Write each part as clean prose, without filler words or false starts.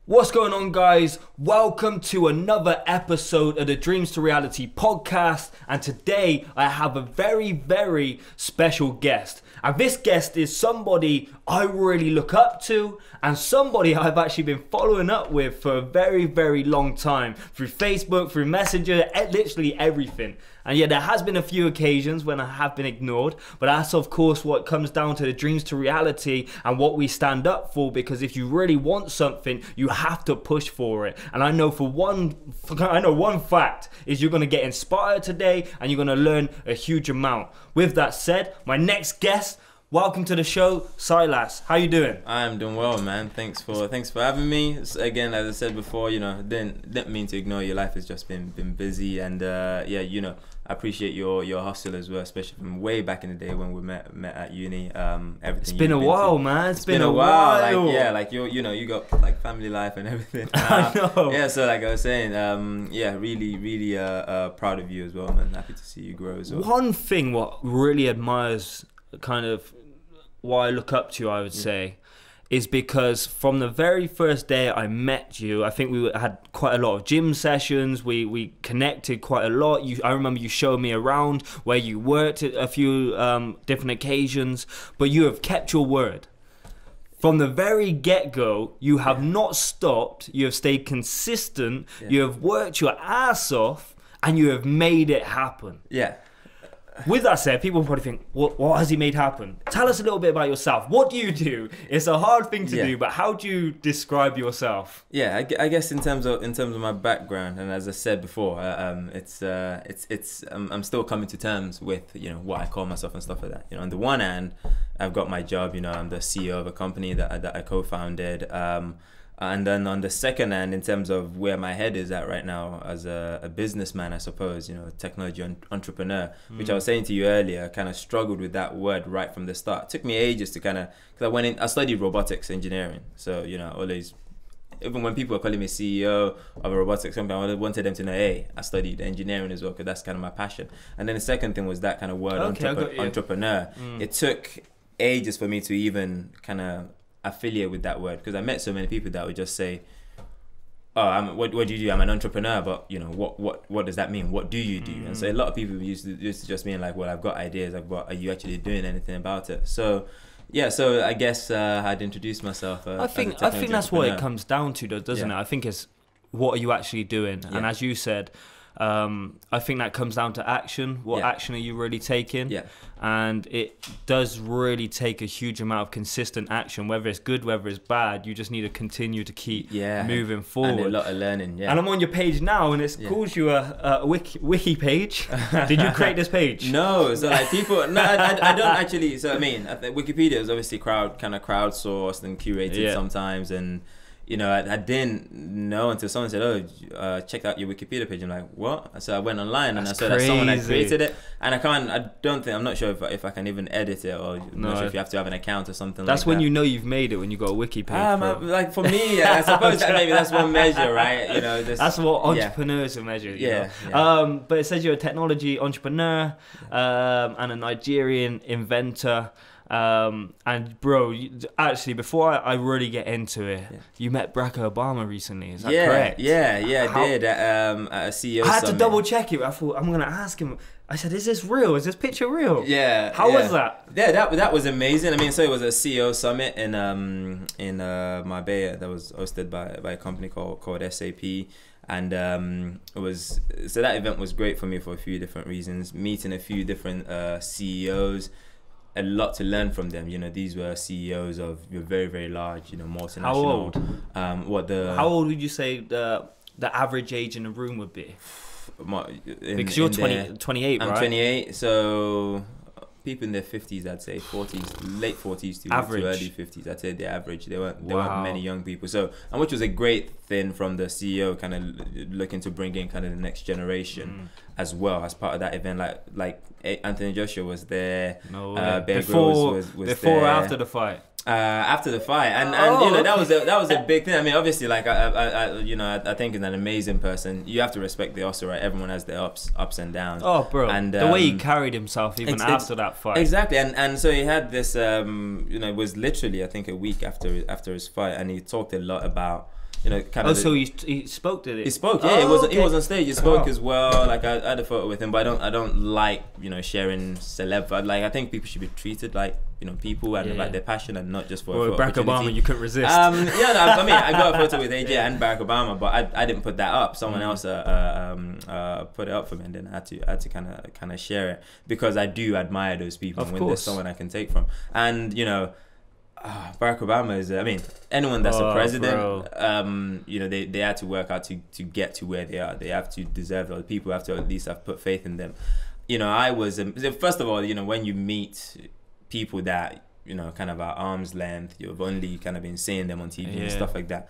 What's going on, guys? Welcome to another episode of the Dreams to Reality podcast, and today I have a very, very special guest. And this guest is somebody I really look up to, and somebody I've actually been following up with for a very, very long time, through Facebook, through Messenger, literally everything. And yeah, there has been a few occasions when I have been ignored, but that's of course what comes down to the dreams to reality and what we stand up for, because if you really want something, you have to push for it. And I know one fact is you're going to get inspired today and you're going to learn a huge amount. With that said, my next guest, welcome to the show, Silas. How you doing? I'm doing well, man. Thanks for having me. Again, as I said before, didn't mean to ignore your life. Has just been busy, and I appreciate your hustle as well, especially from way back in the day when we met at uni. Everything. It's been a while, man. It's been a while. Like you got like family life and everything. I know. Yeah, so like I was saying, really proud of you as well, man. Happy to see you grow as well. One thing what really admires, kind of why I look up to you, I would say, is because from the very first day I met you, I think we had quite a lot of gym sessions. We connected quite a lot. I remember you showed me around where you worked at a few different occasions, but you have kept your word. From the very get-go, you have not stopped. You have stayed consistent. Yeah. You have worked your ass off, and you have made it happen. Yeah. With that said, people probably think, what has he made happen? Tell us a little bit about yourself. What do you do? It's a hard thing to do, but how do you describe yourself? Yeah, I guess in terms of my background, and as I said before, I'm still coming to terms with what I call myself and stuff like that. On the one hand, I've got my job. I'm the CEO of a company that I co-founded. And then on the second hand, in terms of where my head is at right now as a businessman, I suppose, a technology entrepreneur, which I was saying to you earlier, I kind of struggled with that word right from the start. It took me ages to because I studied robotics engineering. So, always, even when people were calling me CEO of a robotics company, I wanted them to know, hey, I studied engineering as well, because that's kind of my passion. And then the second thing was that kind of word, entrepreneur. It took ages for me to even kind of affiliate with that word, because I met so many people that would just say, "Oh, what do you do? I'm an entrepreneur," but what does that mean? What do you do? And so a lot of people used to just mean like, "Well, I've got ideas. Are you actually doing anything about it?" So yeah, so I guess I'd introduce myself. I think that's what it comes down to, though, doesn't it? I think it's what are you actually doing, and as you said, I think that comes down to action. What action are you really taking? Yeah. And it does really take a huge amount of consistent action, whether it's good, whether it's bad. You just need to continue to keep moving forward. And a lot of learning. Yeah. And I'm on your page now, and it calls you a wiki page. Did you create this page? No. So like people, no, I don't actually. So I mean, Wikipedia is obviously crowdsourced and curated sometimes, and I didn't know until someone said, "Oh, check out your Wikipedia page." I'm like, "What?" So I went online and I saw that someone had created it, and I'm not sure if I can even edit it, or I'm not sure if you have to have an account or something. That's when you know you've made it, when you got a wiki page. Like for me, I suppose that maybe that's one measure, right? That's what entrepreneurs are measured. But it says you're a technology entrepreneur and a Nigerian inventor. And bro, actually, before I really get into it, you met Barack Obama recently, is that correct? Yeah, I did at a CEO I had summit. to double check it. I thought, I'm going to ask him. I said, is this real? Is this picture real? Yeah. How was that? Yeah, that was amazing. I mean, so it was a CEO summit in Marbella that was hosted by a company called SAP. And that event was great for me for a few different reasons. Meeting a few different CEOs, a lot to learn from them. These were CEOs of very, very large, multinational. How old? How old would you say the average age in the room would be? Because you're 28, right? I'm 28, so people in their 50s, I'd say 40s, late 40s to early 50s. I'd say the average. There weren't many young people. So, and which was a great thing from the CEO, kind of looking to bring in kind of the next generation as well as part of that event. Like Anthony Joshua was there. No Bear before Grylls was before there. or after the fight? After the fight, and that was a big thing. I mean, obviously, like I think he's an amazing person. You have to respect the hustle, right? Everyone has their ups and downs. Oh, bro, and the way he carried himself even after that fight. Exactly, and so he had this. It was literally I think a week after his fight, and he talked a lot about. So he spoke to it. He spoke, yeah. He was on stage. He spoke as well. Like I had a photo with him, but I don't like sharing celeb. Like I think people should be treated like people and like their passion and not just for. Well, Barack Obama, you couldn't resist. I mean, I got a photo with AJ and Barack Obama, but I didn't put that up. Someone else put it up for me, and then I had to kind of share it because I do admire those people. When there's someone I can take from, and Barack Obama is. I mean, anyone that's a president, they had to work out to get to where they are. They have to deserve it. People have to at least have put faith in them. I was first of all, when you meet people that kind of at arm's length, you've only kind of been seeing them on TV and stuff like that.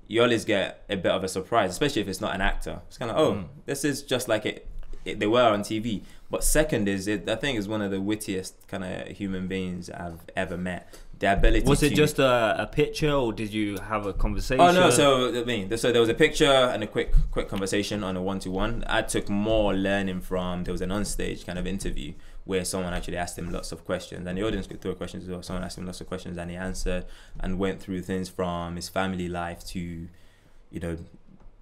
You always get a bit of a surprise, especially if it's not an actor. It's kind of this is just like they were on TV. But second is I think is one of the wittiest kind of human beings I've ever met. The ability was it just a picture, or did you have a conversation? Oh no, so there was a picture and a quick conversation on a 1-to-1. I took more learning from. There was an onstage kind of interview where someone actually asked him lots of questions, and the audience could throw questions as well. Someone asked him lots of questions, and he answered and went through things from his family life to,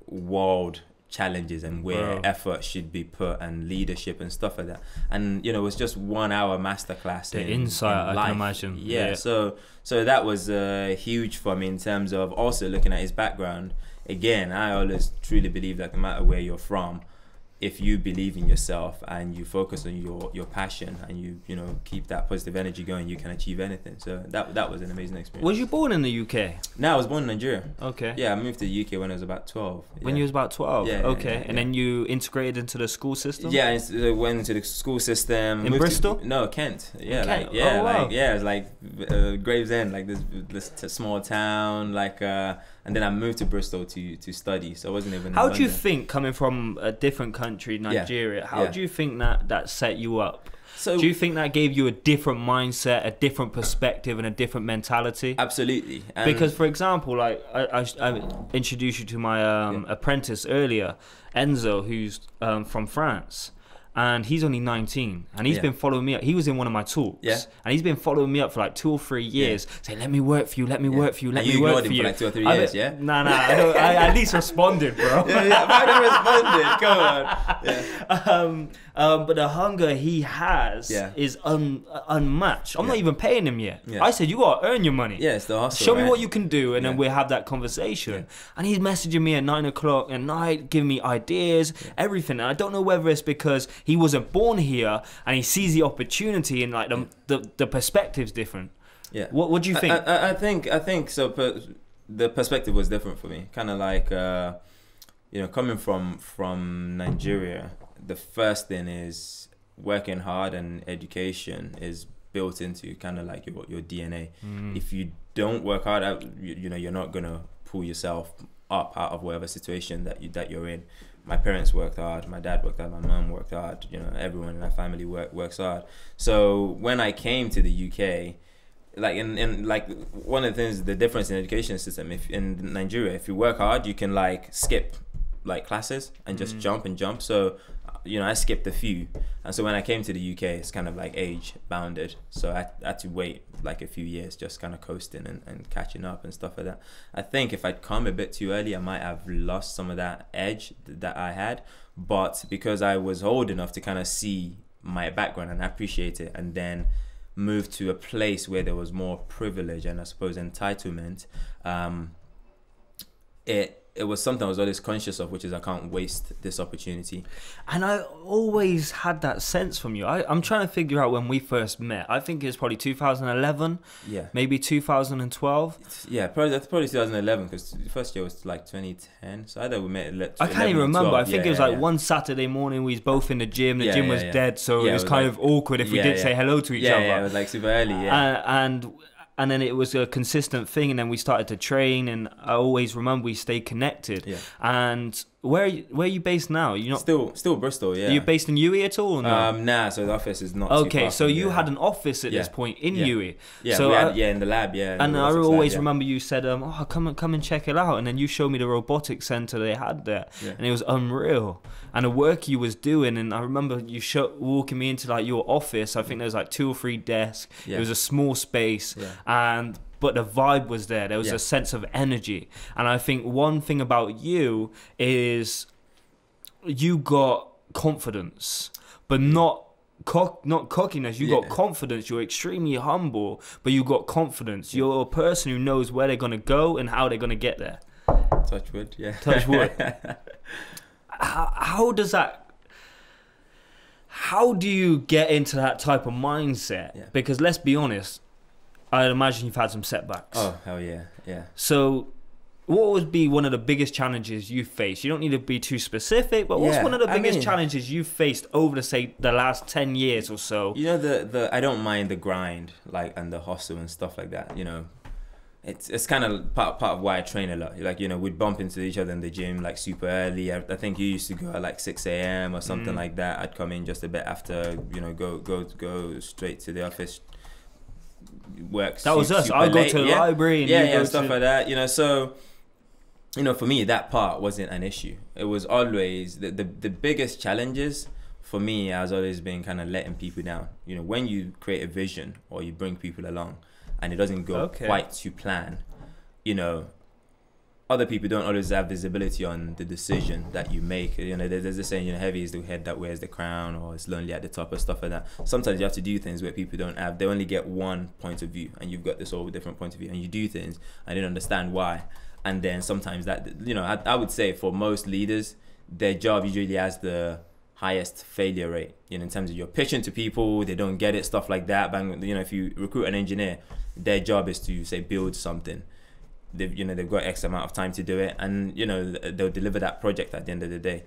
world challenges and where effort should be put and leadership and stuff like that. And it was just 1 hour masterclass. The insight, I can imagine. Yeah. So that was huge for me in terms of also looking at his background. Again, I always truly believe that no matter where you're from, if you believe in yourself and you focus on your passion and you keep that positive energy going, you can achieve anything. So that was an amazing experience. Was you born in the UK? No, I was born in Nigeria. Okay. Yeah, I moved to the UK when I was about 12. When you was about 12? Yeah. Okay. And then you integrated into the school system? Yeah, I went into the school system. In Bristol? No, Kent. Yeah, Kent? It was like Gravesend, like this small town, and then I moved to Bristol to study. So I wasn't even. How do you think, coming from a different country, Nigeria, how do you think that set you up? So, do you think that gave you a different mindset, a different perspective, and a different mentality? Absolutely. Because, for example, like I introduced you to my apprentice earlier, Enzo, who's from France. And he's only 19, and he's been following me up. He was in one of my talks, and he's been following me up for like 2 or 3 years, saying, "Let me work for you, let me work for you, let me work for you." For like 2 or 3 years, I at least responded, bro. I responded. Come on. But the hunger he has is unmatched. I'm not even paying him yet. I said, you gotta earn your money. Yeah, it's the hustle. Show me what you can do, and then we'll have that conversation. And he's messaging me at 9 o'clock at night, giving me ideas, everything. And I don't know whether it's because he wasn't born here and he sees the opportunity and like the perspective's different. Yeah. What do you think? I think so. The perspective was different for me. Kind of like coming from Nigeria. The first thing is working hard, and education is built into kind of like your DNA. If you don't work hard, you're not gonna pull yourself up out of whatever situation that you're in. My parents worked hard, my dad worked hard, my mom worked hard, everyone in our family works hard. So when I came to the UK, one of the things, the difference in the education system, if in Nigeria, if you work hard, you can like skip like classes and just jump. So I skipped a few, and so when I came to the UK, it's kind of like age bounded, so I had to wait like a few years, just kind of coasting and catching up and stuff like that. I think if I'd come a bit too early, I might have lost some of that edge that I had, but because I was old enough to kind of see my background and appreciate it, and then move to a place where there was more privilege and I suppose entitlement, it was something I was always conscious of, which is I can't waste this opportunity. And I always had that sense from you. I'm trying to figure out when we first met. I think it was probably 2011. Yeah. Maybe 2012. Yeah, that's probably 2011, because the first year was like 2010. So either we met. I can't even remember. I think it was one Saturday morning. We was both in the gym. The gym was dead, so it was kind of awkward if we didn't say hello to each other. Yeah, it was like super early. Yeah. And then it was a consistent thing, and then we started to train, and I always remember we stayed connected. Yeah. And where are you based now? You're not still Bristol, yeah. Are you based in UE at all? Or no? Nah, so the office is not too Okay, far so from you there. had an office at this point in UE. Yeah, so we had, in the lab, yeah. And I robotics always lab, remember you said, "Oh, come and check it out." And then you showed me the robotics center they had there, and it was unreal. And the work you was doing, and I remember you walking me into like your office. I think there was like 2 or 3 desks. Yeah. It was a small space, but the vibe was there. There was a sense of energy. And I think one thing about you is you got confidence, but not cockiness. You got confidence. You're extremely humble, but you got confidence. You're a person who knows where they're gonna go and how they're gonna get there. Touch wood, yeah. Touch wood. How does that? How do you get into that type of mindset? Yeah. Because let's be honest, I imagine you've had some setbacks. Oh hell yeah, yeah. So, what would be one of the biggest challenges you faced? You don't need to be too specific, but what's one of the biggest challenges you faced over the last 10 years or so? You know, the I don't mind the grind, like, and the hustle and stuff like that. You know, it's kind of part of why I train a lot. Like, you know, we'd bump into each other in the gym like super early. I think you used to go at like 6 a.m. or something like that. I'd come in just a bit after, you know, go straight to the office. Work. That was us. I go to the library and stuff like that. You know, so. You know, for me, that part wasn't an issue. It was always the biggest challenges for me has always been kind of letting people down. You know, when you create a vision or you bring people along and it doesn't go quite to plan, you know, other people don't always have visibility on the decision that you make. You know, there's this saying, you know, heavy is the head that wears the crown, or it's lonely at the top, or stuff like that. Sometimes you have to do things where people don't have, they only get one point of view, and you've got this whole different point of view, and you do things and they don't understand why. And then sometimes that, you know, I would say for most leaders, their job usually has the highest failure rate. You know, in terms of you're pitching to people, they don't get it, stuff like that. Bang, you know, if you recruit an engineer, their job is to say build something. They've got X amount of time to do it, and you know they'll deliver that project at the end of the day.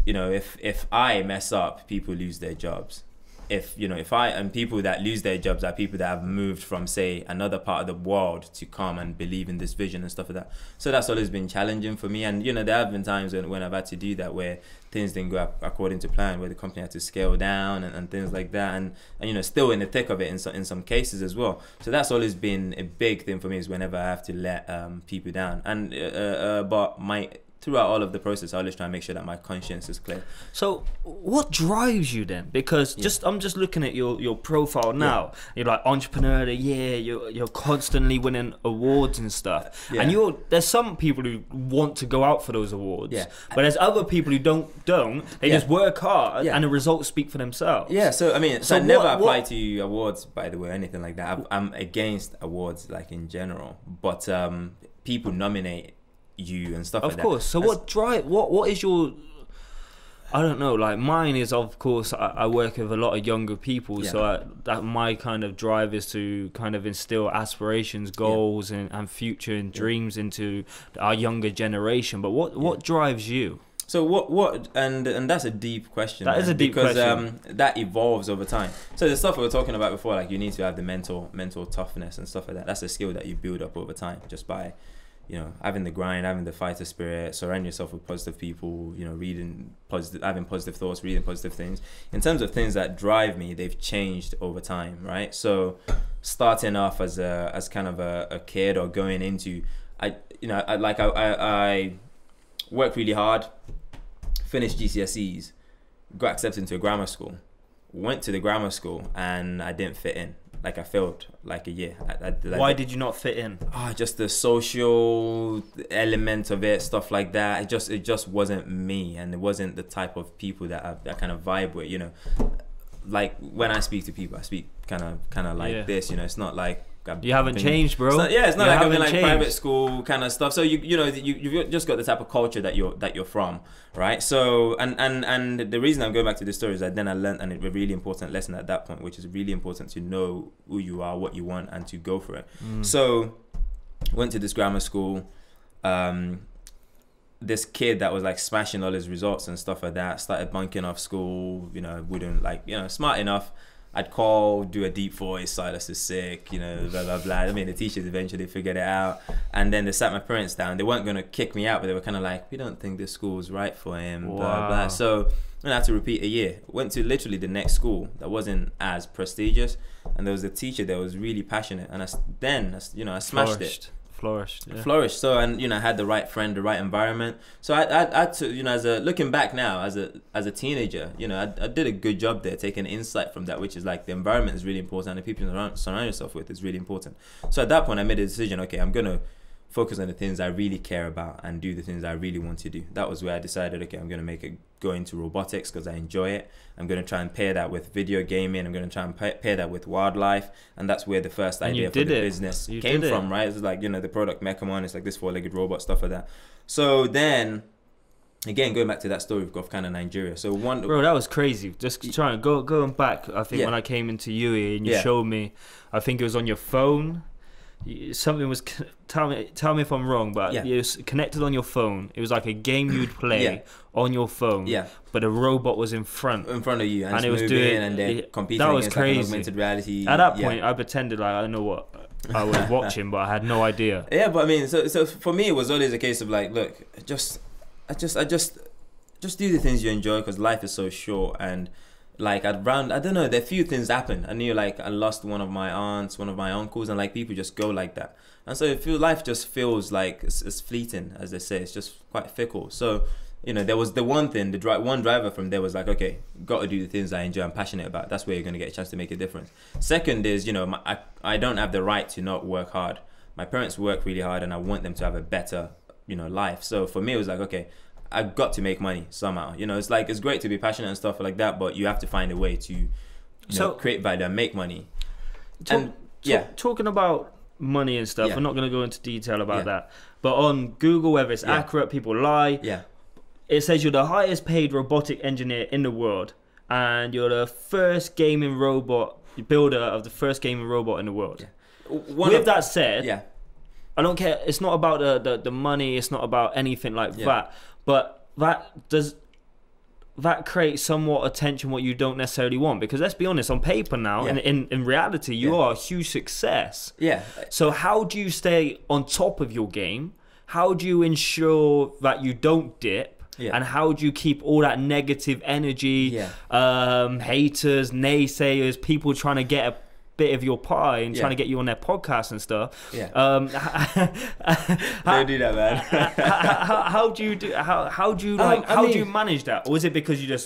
You know, if I mess up, people lose their jobs. And people that lose their jobs are people that have moved from, say, another part of the world to come and believe in this vision and stuff like that. So that's always been challenging for me. And, you know, there have been times when I've had to do that, where things didn't go according to plan, where the company had to scale down and things like that. And, you know, still in the thick of it in some cases as well. So that's always been a big thing for me, is whenever I have to let people down. And throughout all of the process, I always try and make sure that my conscience is clear. So what drives you then? Because I'm just looking at your profile now. You're like entrepreneur of the year. You're constantly winning awards and stuff. Yeah. And there's some people who want to go out for those awards. Yeah. But there's other people who don't. They just work hard and the results speak for themselves. Yeah. So I mean, I never apply to awards, by the way, anything like that. I'm against awards, like, in general. But people nominate you and stuff like that. Of course. So what is your, I don't know, like mine is, of course, I work with a lot of younger people, so that my kind of drive is to kind of instill aspirations, goals and future and dreams into our younger generation. But what drives you? So what and that's a deep question. That is a deep question. Because that evolves over time. So the stuff we were talking about before, like, you need to have the mental toughness and stuff like that. That's a skill that you build up over time, just by, you know, having the grind, having the fighter spirit, surround yourself with positive people, you know, having positive thoughts, reading positive things. In terms of things that drive me, they've changed over time, right? So starting off as kind of a kid, or going into, I worked really hard, finished GCSEs, got accepted into a grammar school, went to the grammar school, and I didn't fit in. Like, I failed like a year. Why did you not fit in? Just the social element of it, stuff like that. It just wasn't me, and it wasn't the type of people that I kind of vibe with. You know, like when I speak to people, I speak kind of like this. You know, it's not like you haven't changed, bro. It's not like I've been like private school kind of stuff. So you've just got the type of culture that you're from, right? So and the reason I'm going back to this story is that then I learned a really important lesson at that point, which is really important to know who you are, what you want, and to go for it. So went to this grammar school. This kid that was like smashing all his results and stuff like that started bunking off school. You know, wouldn't, like, you know, smart enough. I'd call, do a deep voice, Silas is sick, you know, blah, blah, blah. I mean, the teachers eventually figured it out. And then they sat my parents down. They weren't going to kick me out, but they were kind of like, we don't think this school's right for him, blah, blah. So I had to repeat a year. Went to literally the next school that wasn't as prestigious. And there was a teacher that was really passionate. And I smashed it. Flourished. So, and, you know, I had the right friend, the right environment. So I to, you know, looking back now as a teenager, you know, I did a good job there, taking insight from that, which is like the environment is really important and the people you surround yourself with is really important. So at that point I made a decision, okay, I'm going to focus on the things I really care about and do the things I really want to do. That was where I decided, okay, I'm going to go into robotics because I enjoy it. I'm going to try and pair that with video gaming. I'm going to try and pair that with wildlife. And that's where the first idea for the business came from, right? It's like, you know, the product Mechamon, it's like this 4-legged robot, stuff like that. So then, again, going back to that story of kind of Nigeria. So Bro, that was crazy. Just trying going back, I think when I came into UE and you showed me, I think it was on your phone. Something was, tell me if I'm wrong, but it was connected on your phone. It was like a game you'd play on your phone, but a robot was in front of you, and it was doing, and they're competing. That was crazy. Like augmented reality. At that point, I pretended like I don't know what I was watching, but I had no idea. Yeah, but I mean, so for me, it was always a case of like, look, just do the things you enjoy because life is so short. And like I don't know, there are few things happen. I knew like I lost one of my aunts, one of my uncles, and like people just go like that. And so life just feels like it's fleeting, as they say. It's just quite fickle. So, you know, there was the one thing, one driver from there was like, okay, got to do the things I enjoy, I'm passionate about. That's where you're going to get a chance to make a difference. Second is, you know, I don't have the right to not work hard. My parents work really hard and I want them to have a better, you know, life. So for me, it was like, okay, I've got to make money somehow. You know, it's like, it's great to be passionate and stuff like that, but you have to find a way to create value and make money. Talking about money and stuff, I'm not going to go into detail about that, but on Google, whether it's accurate, people lie. It says you're the highest paid robotic engineer in the world, and you're the first gaming robot builder of the first gaming robot in the world. With that said, I don't care. It's not about the money. It's not about anything like that. But that creates somewhat attention what you don't necessarily want, because let's be honest, on paper now, in reality, you are a huge success. So how do you stay on top of your game? How do you ensure that you don't dip? And how do you keep all that negative energy, haters, naysayers, people trying to get a bit of your pie and trying to get you on their podcast and stuff? Don't do that, man. How do you manage that? Or is it because you're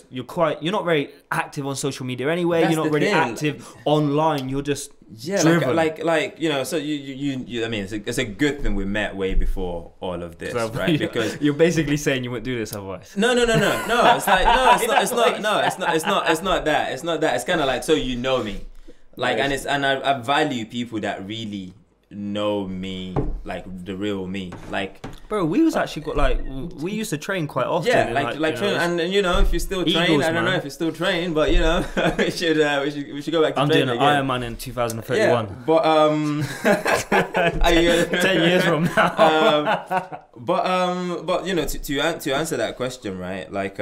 not very active on social media anyway? You're not really active online. You're just driven. like you know. So you I mean, it's a good thing we met way before all of this, right? Because you're basically saying you wouldn't do this otherwise. No. It's like it's not that. It's not that. It's kind of like, so you know me. Like, and I value people that really know me, like the real me. Like, bro, we used to train quite often. Train, and you know, if you still train, Eagles, I don't know if you still train, but you know, we should go back to I'm training doing an Ironman in 2031. Yeah, but 10 years from now. But you know, to answer that question, right? Like,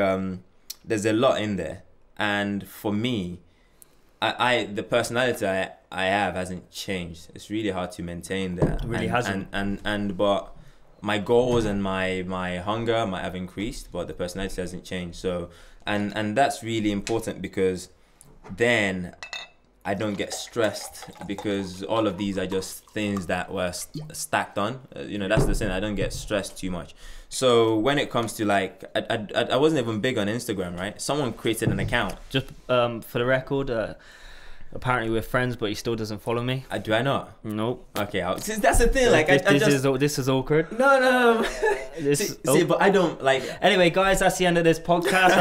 there's a lot in there, and for me, the personality I have hasn't changed. It's really hard to maintain that. It really hasn't. But my goals and my hunger might have increased, but the personality hasn't changed. So and that's really important, because then I don't get stressed, because all of these are just things that were stacked on. You know, that's the thing. I don't get stressed too much. So when it comes to like, I wasn't even big on Instagram, right? Someone created an account. Just for the record, apparently we're friends, but he still doesn't follow me. Do I not? Nope. Okay, that's the thing. Like, this is awkward. No. See, but I don't like. Anyway, guys, that's the end of this podcast.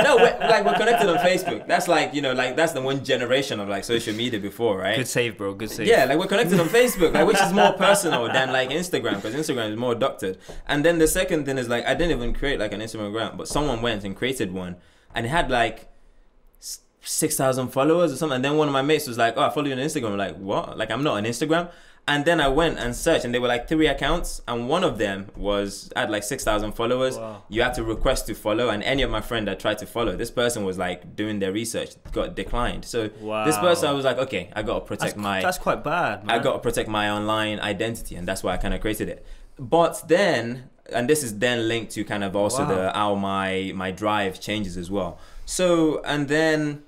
No, we're connected on Facebook. That's like, you know, like that's the one generation of like social media before, right? Good save, bro. Good save. Yeah, like we're connected on Facebook, like, which is more personal than like Instagram, because Instagram is more adopted. And then the second thing is like, I didn't even create like an Instagram account, but someone went and created one, and it had like 6,000 followers or something. And then one of my mates was like, "Oh, I follow you on Instagram." I'm like, "What? Like, I'm not on Instagram." And then I went and searched, and there were like 3 accounts, and one of them had like 6,000 followers. Wow. You had to request to follow, and any of my friends that tried to follow, this person was like doing their research, got declined. So this person, I was like, okay, I got to protect That's quite bad, man. I got to protect my online identity, and that's why I kind of created it. But then, and this is then linked to kind of also how my drive changes as well. So, and then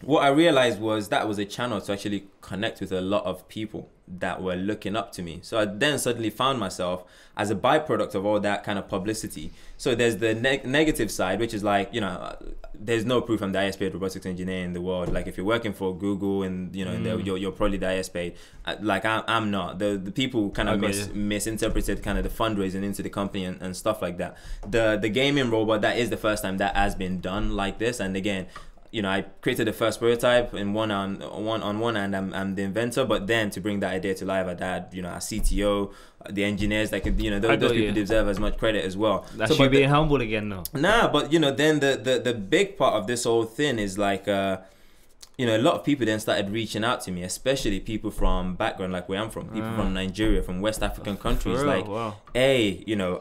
what I realized was that was a channel to actually connect with a lot of people that were looking up to me. So I then suddenly found myself as a byproduct of all that kind of publicity. So there's the negative side, which is like, you know, there's no proof I'm the highest paid robotics engineer in the world. Like if you're working for Google and, you know, you're probably the highest paid. Like I'm not. The people kind of misinterpreted kind of the fundraising into the company and stuff like that. The gaming robot, that is the first time that has been done like this. And again, you know, I created the first prototype on one hand, I'm the inventor, but then to bring that idea to life, I had, you know, a CTO, the engineers that could, you know, those people deserve as much credit as well. That's you being humble again, though. Nah, but you know, then the big part of this whole thing is like, you know, a lot of people then started reaching out to me, especially people from background like where I'm from, people from Nigeria, from West African countries, like, hey, you know,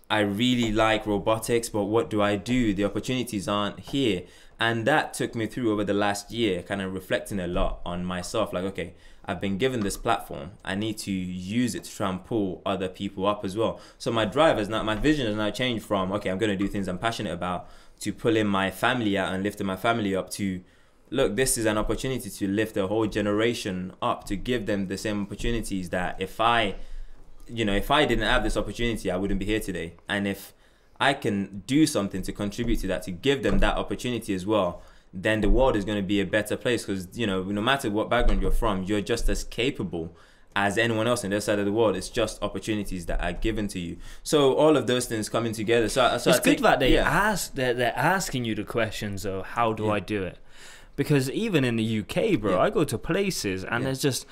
I really like robotics, but what do I do? The opportunities aren't here. And that took me through over the last year, kind of reflecting a lot on myself. Like, okay, I've been given this platform. I need to use it to try and pull other people up as well. So my vision has now changed from, okay, I'm going to do things I'm passionate about, to pulling my family out and lifting my family up, to, look, this is an opportunity to lift a whole generation up, to give them the same opportunities that if I didn't have this opportunity, I wouldn't be here today. And if I can do something to contribute to that, to give them that opportunity as well, then the world is going to be a better place. Because, you know, no matter what background you're from, you're just as capable as anyone else on their side of the world. It's just opportunities that are given to you. So all of those things coming together. So it's good that they're asking you the questions of how do I do it? Because even in the UK, bro, I go to places and there's just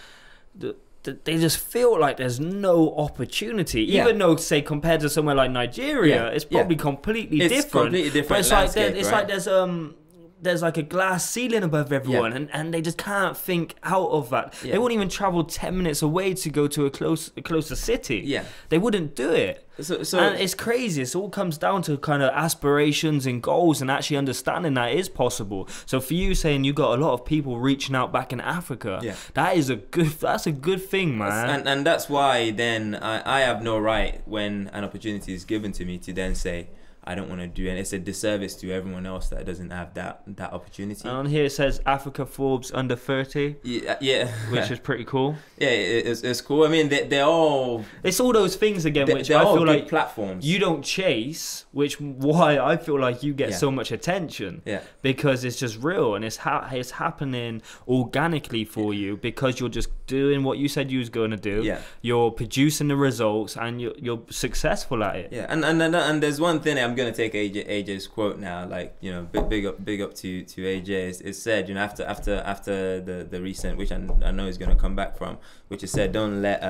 they just feel like there's no opportunity, even though, say, compared to somewhere like Nigeria, it's probably completely different. But it's like there's like a glass ceiling above everyone, and they just can't think out of that. They wouldn't even travel 10 minutes away to go to a closer city. They wouldn't do it. So and it's crazy. It all comes down to kind of aspirations and goals, and actually understanding that it is possible. So for you saying you got a lot of people reaching out back in Africa, that's a good thing, man. And that's why then I have no right, when an opportunity is given to me, to then say I don't want to do it. It's a disservice to everyone else that doesn't have that opportunity. And on here it says Africa Forbes under 30. Yeah. Which is pretty cool. Yeah, it's cool. I mean, they're all... It's all those things again, which I feel like platforms you don't chase, why I feel like you get so much attention. Yeah. Because it's just real, and it's happening organically for you, because you're just doing what you said you was going to do. Yeah. You're producing the results, and you're successful at it. Yeah. And there's one thing, I'm gonna take AJ's quote now, like, you know, big up to AJ. It said, you know, after the recent, which I know he's gonna come back from, which is said, don't let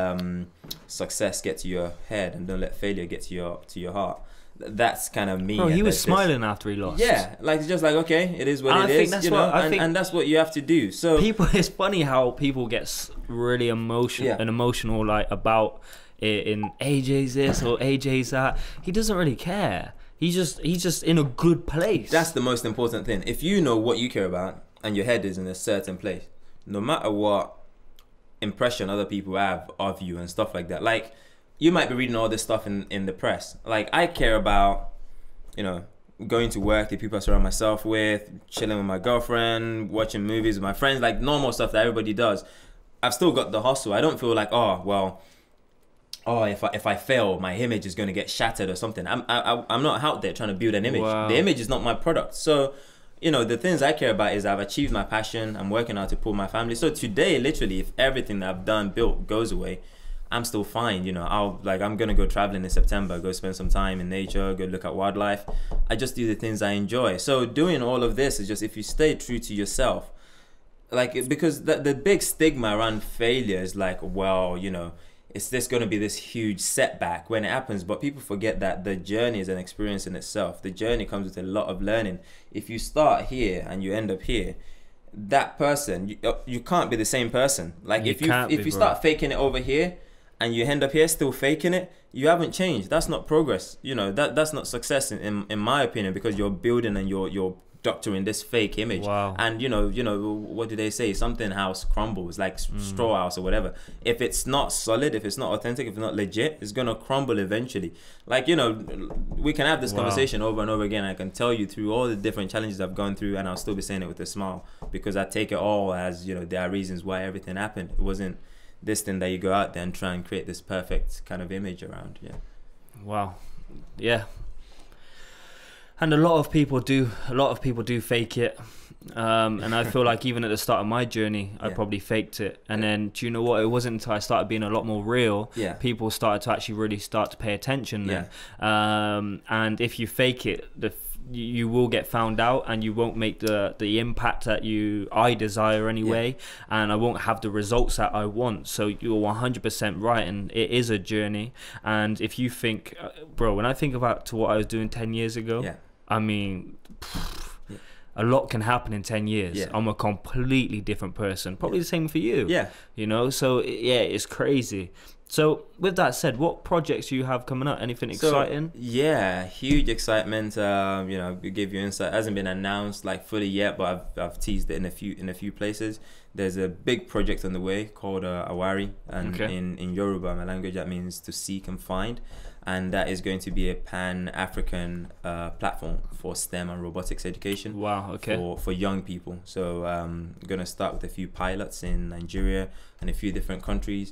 success get to your head, and don't let failure get to your heart. That's kind of me. Bro, he was smiling after he lost. Yeah, like, it's just like, okay, it is what it is, you know, and that's what you have to do. So it's funny how people get really emotional like about it, in AJ's this or AJ's that. He doesn't really care. He's just in a good place. That's the most important thing. If you know what you care about and your head is in a certain place, no matter what impression other people have of you and stuff like that. Like, you might be reading all this stuff in the press. Like, I care about, you know, going to work, the people I surround myself with, chilling with my girlfriend, watching movies with my friends, like normal stuff that everybody does. I've still got the hustle. I don't feel like, if I fail, my image is going to get shattered or something. I'm not out there trying to build an image. Wow. The image is not my product. So, you know, the things I care about is I've achieved my passion. I'm working out to pull my family. So today, literally, if everything that I've built goes away, I'm still fine. You know, I'm going to go traveling in September, go spend some time in nature, go look at wildlife. I just do the things I enjoy. So doing all of this is just, if you stay true to yourself, like, because the big stigma around failure is like, well, you know, is this going to be this huge setback when it happens? But people forget that the journey is an experience in itself. The journey comes with a lot of learning. If you start here and you end up here, that person, you can't be the same person. Like if you bro. start faking it over here and you end up here still faking it, you haven't changed. That's not progress. You know, that's not success in my opinion, because you're building and you're doctoring this fake image. Wow. And you know what do they say? Something house crumbles, like straw house or whatever. If it's not solid, if it's not authentic, if it's not legit, it's gonna crumble eventually. Like, you know, we can have this conversation over and over again. I can tell you through all the different challenges I've gone through, and I'll still be saying it with a smile, because I take it all as, you know, there are reasons why everything happened. It wasn't this thing that you go out there and try and create this perfect kind of image around. Yeah. Wow. Yeah. And a lot of people do fake it. And I feel like even at the start of my journey, I probably faked it. And then, do you know what? It wasn't until I started being a lot more real, people started to actually really start to pay attention then. And if you fake it, you will get found out, and you won't make the impact that I desire anyway, and I won't have the results that I want. So you're 100% right, and it is a journey. And if you think, bro, when I think about to what I was doing 10 years ago, I mean, a lot can happen in 10 years. I'm a completely different person. Probably the same for you. You know, so yeah, it's crazy. So with that said, what projects do you have coming up? Anything exciting? Yeah, huge excitement. You know, we give you insight. It hasn't been announced like fully yet, but I've teased it in a few places. There's a big project on the way called Awari, and in Yoruba, my language, that means to seek and find. And that is going to be a pan-African platform for STEM and robotics education. Wow, okay. For young people. So I'm going to start with a few pilots in Nigeria and a few different countries,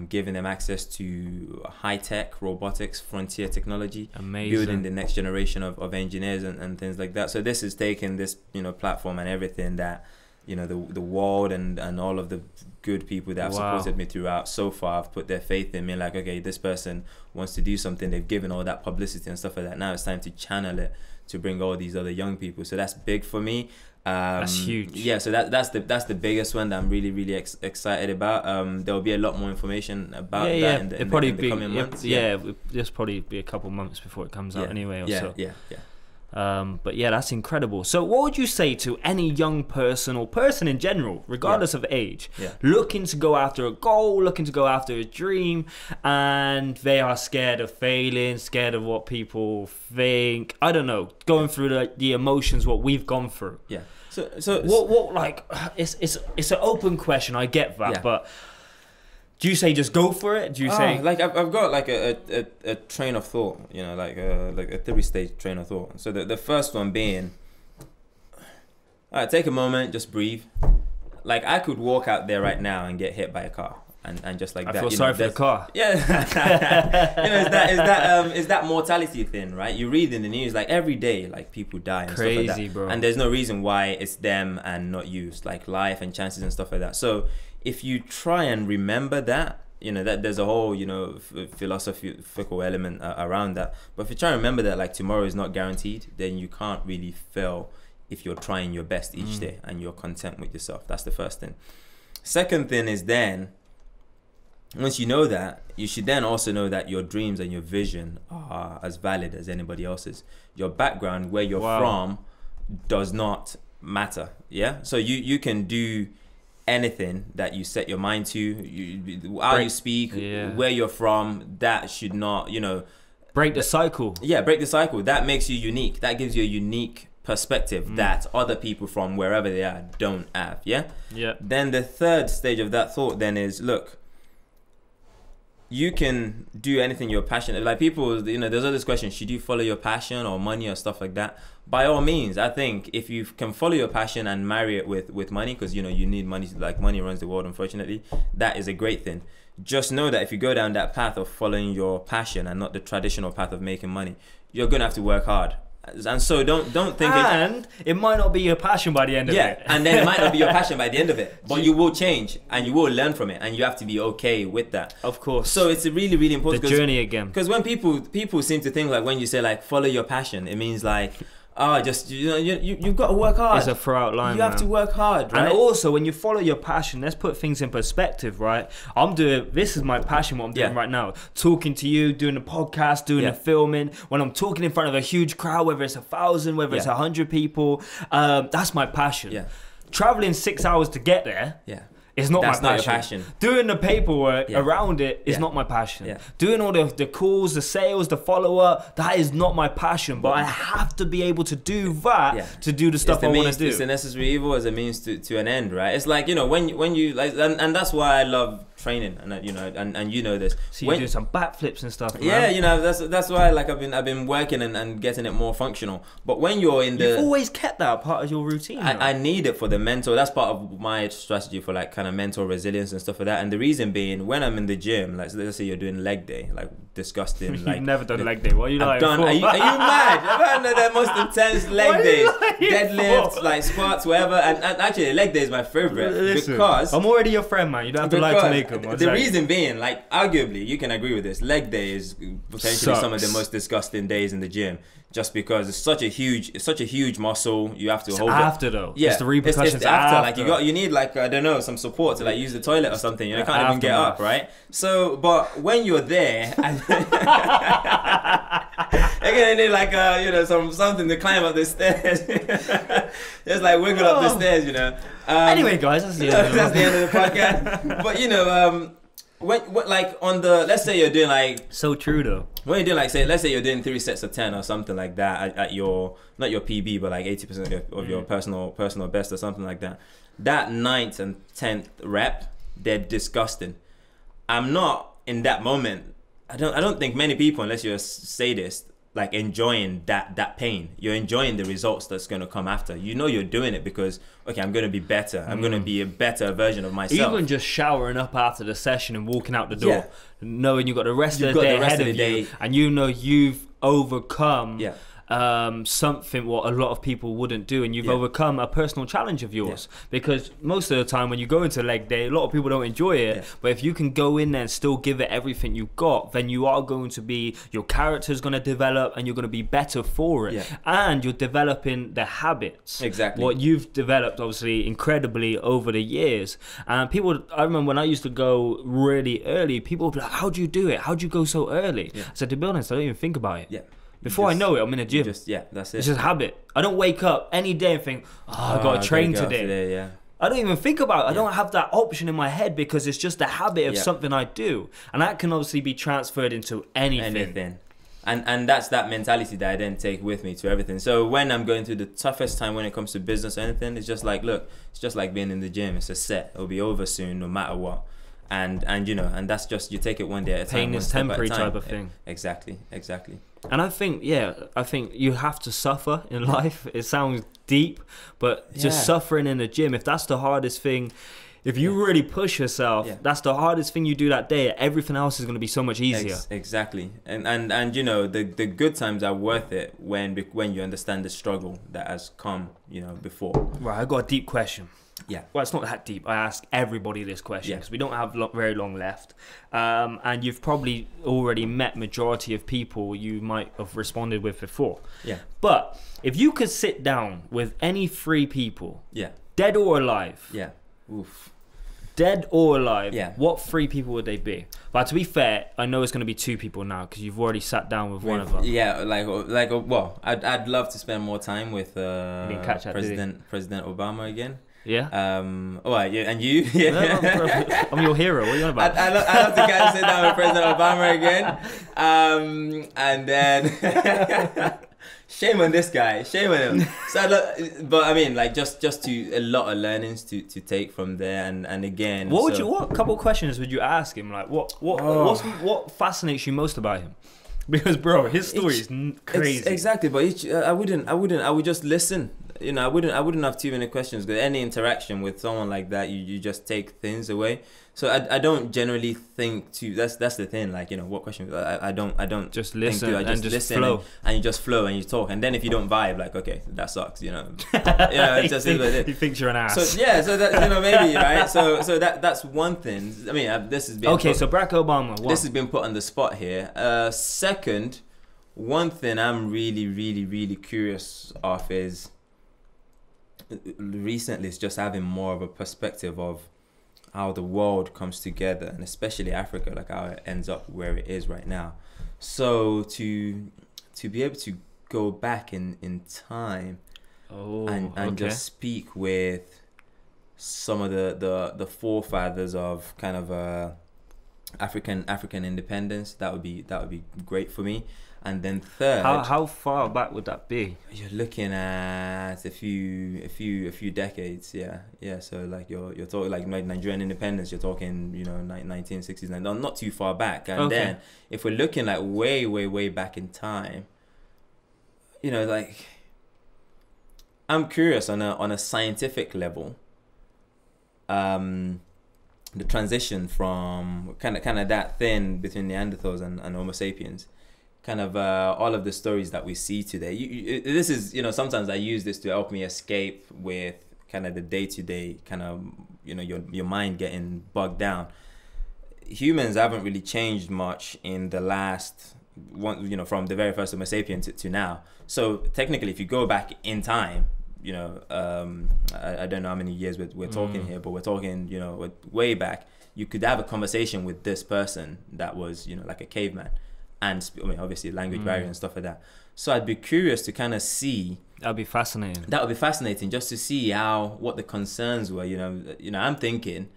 giving them access to high-tech robotics, frontier technology, building the next generation of engineers and things like that. So this is taking this, you know, platform and everything that, you know, the world and all of the good people that have supported me throughout so far have put their faith in me. Like, okay, this person wants to do something. They've given all that publicity and stuff like that. Now it's time to channel it to bring all these other young people. So that's big for me. That's huge. Yeah, so that's the biggest one that I'm really excited about. There'll be a lot more information about that in the coming months. There's probably be a couple months before it comes out anyway. Yeah. But yeah, that's incredible. So what would you say to any young person or person in general, regardless of age, looking to go after a goal, looking to go after a dream, and they are scared of failing, scared of what people think, I don't know, going through the emotions, what we've gone through? Yeah. So what like, it's an open question, I get that, but do you say just go for it? Do you say like I've got like a train of thought, you know, like a 3-stage train of thought. So the first one being, all right, take a moment, just breathe. Like I could walk out there right now and get hit by a car, and just like I that. feel sorry for the car. Yeah, you know, is that mortality thing, right? You read in the news like every day, like people die and crazy, stuff like that, bro. And there's no reason why it's them and not you. It's like life and chances and stuff like that. So if you try and remember that, you know, that there's a whole, you know, philosophical element around that. But if you try and remember that, like, tomorrow is not guaranteed, then you can't really fail if you're trying your best each day and you're content with yourself. That's the first thing. Second thing is then, once you know that, you should then also know that your dreams and your vision are as valid as anybody else's. Your background, where you're from, does not matter. Yeah. So you can do anything that you set your mind to, how you speak, where you're from, that should not, you know, break the cycle. Yeah, break the cycle. That makes you unique. That gives you a unique perspective that other people from wherever they are don't have. Yeah. Then the third stage of that thought then is, look, you can do anything you're passionate. Like people, you know, there's all this question: should you follow your passion or money or stuff like that? By all means, I think if you can follow your passion and marry it with money, because you know you need money. Like money runs the world, unfortunately. That is a great thing. Just know that if you go down that path of following your passion and not the traditional path of making money, you're gonna have to work hard. And so don't think it might not be your passion by the end of it. And then it might not be your passion by the end of it, but you will change and you will learn from it, and you have to be okay with that. Of course. So it's really, really important. The journey again. Because when people seem to think like when you say like follow your passion, it means like, just, you know, you've got to work hard. It's a throw-out line. You have to work hard, right? And also, when you follow your passion, let's put things in perspective, right? This is my passion, what I'm doing right now. Talking to you, doing the podcast, doing the filming. When I'm talking in front of a huge crowd, whether it's 1,000, whether it's 100 people, that's my passion. traveling 6 hours to get there. Yeah. It's not That's my not your passion. passion. Doing the paperwork around it is not my passion. Doing all the calls, the sales, the follow-up, that is not my passion. But I have to be able to do that to do the stuff I want to do. It's a necessary evil as a means to an end, right? It's like, you know, when you like, and that's why I love training, and you know, and you know this. So you do some backflips and stuff. Yeah, man. you know, that's why like I've been working and getting it more functional. But when you're in You've always kept that part of your routine. I need it for the mental. That's part of my strategy for like kind of mental resilience and stuff like that. And the reason being, when I'm in the gym, like so let's say you're doing leg day, like disgusting. You've like never done leg day. What are you like? Are you mad? I've had the most intense leg days, deadlifts, like squats, whatever. And actually, leg day is my favorite because I'm already your friend, man. You don't have to lie to make them. The reason being, like, arguably, you can agree with this. Leg day is potentially some of the most disgusting days in the gym, just because it's such a huge muscle. You have to hold after it. Though. Yeah, it's the repercussions it's after. Like you need like I don't know, some support to like use the toilet or something. You can't even get up, right? So, but when you're there, and you're gonna need like something to climb up the stairs. Just like wiggle up the stairs, you know. Anyway, guys, that's the end of the podcast. But you know, when like on the, let's say you're doing like, so true though. When you're doing like, let's say you're doing 3 sets of 10 or something like that at your, not your PB, but like 80% of your personal best or something like that. That 9th and 10th rep, they're disgusting. I'm not in that moment. I don't think many people, unless you're a sadist, like enjoying that pain. You're enjoying the results that's going to come after. You know you're doing it because, okay, I'm going to be better. I'm going to be a better version of myself. Even just showering up after the session and walking out the door, knowing you've got the rest of the day ahead of you, and you know you've overcome something what a lot of people wouldn't do, and you've overcome a personal challenge of yours. Because most of the time when you go into leg day, a lot of people don't enjoy it, but if you can go in there and still give it everything you've got, then you are going to be, your character's going to develop and you're going to be better for it, and you're developing the habits, what you've developed obviously incredibly over the years. And people, I remember when I used to go really early, people would be like, how do you do it? How do you go so early? I said, to be honest, I don't even think about it. Before I know it, I'm in a gym. That's it. It's just habit. I don't wake up any day and think, I got to train today. I don't even think about it. I don't have that option in my head because it's just a habit of something I do. And that can obviously be transferred into anything. And that's that mentality that I then take with me to everything. So when I'm going through the toughest time when it comes to business or anything, it's just like, look, it's just like being in the gym. It's a set. It'll be over soon no matter what. And you know, and that's just, you take it one day at a time. Pain is temporary type of thing. Exactly. And I think you have to suffer in life. It sounds deep, but just suffering in the gym, if that's the hardest thing, if you really push yourself, that's the hardest thing you do that day. Everything else is going to be so much easier. Exactly. And you know, the good times are worth it when you understand the struggle that has come, you know, before. Right, I got a deep question. Well, it's not that deep. I ask everybody this question because we don't have very long left. And you've probably already met majority of people you might have responded with before. But if you could sit down with any 3 people, dead or alive, dead or alive, what 3 people would they be? But to be fair, I know it's going to be 2 people now because you've already sat down with one of them. Well, I'd love to spend more time with President Obama again. And you? I'm your hero. What are you on about? I love to sit down with President Obama again. And then shame on this guy. Shame on him. But I mean, like just to a lot of learnings to take from there. And again, what couple of questions would you ask him? Like what fascinates you most about him? Because bro, his story is crazy. Exactly, but I would just listen. You know, I wouldn't have too many questions because any interaction with someone like that, you just take things away. So I don't generally think that's the thing. Like, you know, what question? I don't just listen. I just listen flow. and you just flow and you talk. And then if you don't vibe, like, okay, that sucks. You know, it's just he thinks you're an ass. So so that, you know, maybe right. So that's one thing. I mean, this has been so Barack Obama. This has been put on the spot here. Second, one thing I'm really curious of is, recently, it's just having more of a perspective of how the world comes together, and especially Africa, like how it ends up where it is right now. So to be able to go back in time and just speak with some of the forefathers of kind of African independence. That would be great for me. And then third, how far back would that be? You're looking at a few decades, yeah. So like you're talking like Nigerian independence. You're talking 1960s, not too far back. And then if we're looking like way back in time, like I'm curious on a scientific level. The transition from kind of that thin between Neanderthals and Homo sapiens. Kind of all of the stories that we see today. This is, sometimes I use this to help me escape with kind of the day-to-day kind of, your mind getting bogged down. Humans haven't really changed much in the last one, from the very first Homo sapien to now. So technically, if you go back in time, I don't know how many years we're talking here, but we're talking, way back. You could have a conversation with this person that was, like a caveman. And obviously language barrier and stuff like that. So I'd be curious to kind of see. That'd be fascinating. That would be fascinating just to see what the concerns were. I'm thinking,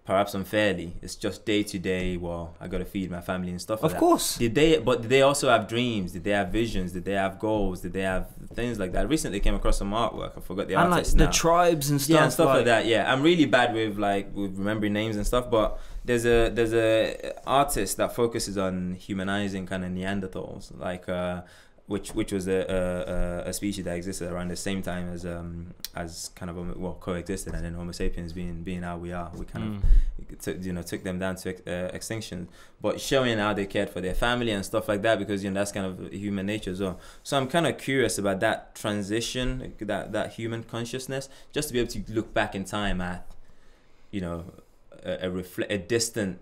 perhaps unfairly, it's just day to day. Well, I got to feed my family and stuff like that. Of course. Did they also have dreams? Did they have visions? Did they have goals? Did they have things like that? I recently came across some artwork. I forgot the artist now. The tribes and stuff. Yeah, and stuff like that. Yeah, I'm really bad with remembering names and stuff, but. There's a artist that focuses on humanizing kind of Neanderthals, like which was a species that existed around the same time as kind of coexisted, and then Homo sapiens being how we are, we kind of took them down to extinction, but showing how they cared for their family and stuff like that, because that's kind of human nature as well. So I'm kind of curious about that transition, that human consciousness, just to be able to look back in time at a distant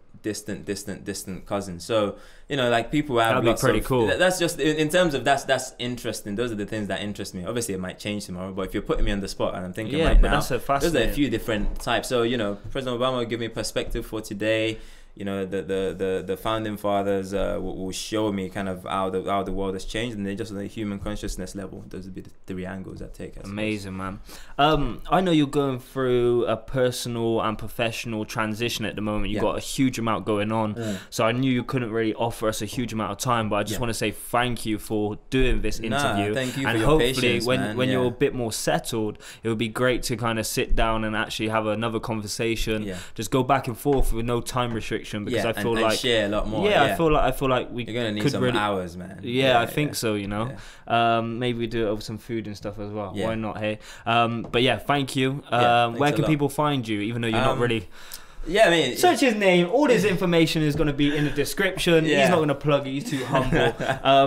cousin. So like people have that'd be pretty cool. That's just in terms of that's interesting. Those are the things that interest me. Obviously it might change tomorrow, but if you're putting me on the spot and I'm thinking right now, those are a few different types. So President Obama will give me perspective for today. The founding fathers will show me kind of how the world has changed, and then just on the human consciousness level, those would be the three angles I take. Amazing, man. I know you're going through a personal and professional transition at the moment. You've got a huge amount going on, so I knew you couldn't really offer us a huge amount of time, but I just want to say thank you for doing this interview. Thank you and for hopefully your patience, when you're a bit more settled, it would be great to kind of sit down and actually have another conversation. Just go back and forth with no time restriction. Because I feel like share a lot more. I feel like you're gonna need some hours, man. I think so. Maybe we do it over some food and stuff as well. Why not? Hey, but yeah, thank you. Where can people find you? Even though you're not really. Yeah, I mean, search his name. All his information is going to be in the description. He's not going to plug it. He's too humble.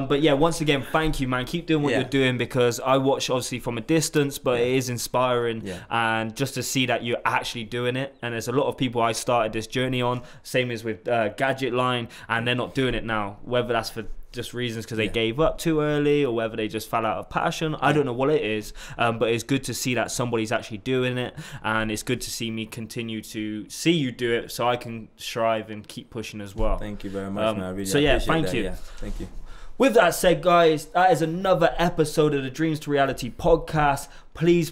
But yeah, once again, thank you, man. Keep doing what you're doing, because I watch obviously from a distance, but it is inspiring. And just to see that you're actually doing it. And there's a lot of people I started this journey on. Same as with Gadget Line, and they're not doing it now. Whether that's for just reasons because they gave up too early, or whether they just fell out of passion. I don't know what it is, but it's good to see that somebody's actually doing it, and it's good to see me continue to see you do it, so I can strive and keep pushing as well. Thank you very much, man. I really thank you. Thank you. With that said, guys, that is another episode of the Dreams to Reality podcast. Please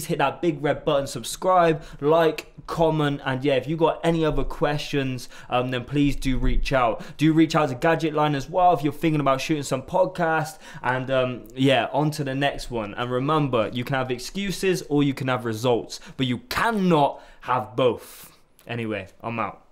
hit that big red button, subscribe, like, comment, and if you got any other questions, then please do reach out. Do reach out to Gadget Line as well if you're thinking about shooting some podcast. And on to the next one. And remember, you can have excuses or you can have results, but you cannot have both. Anyway, I'm out.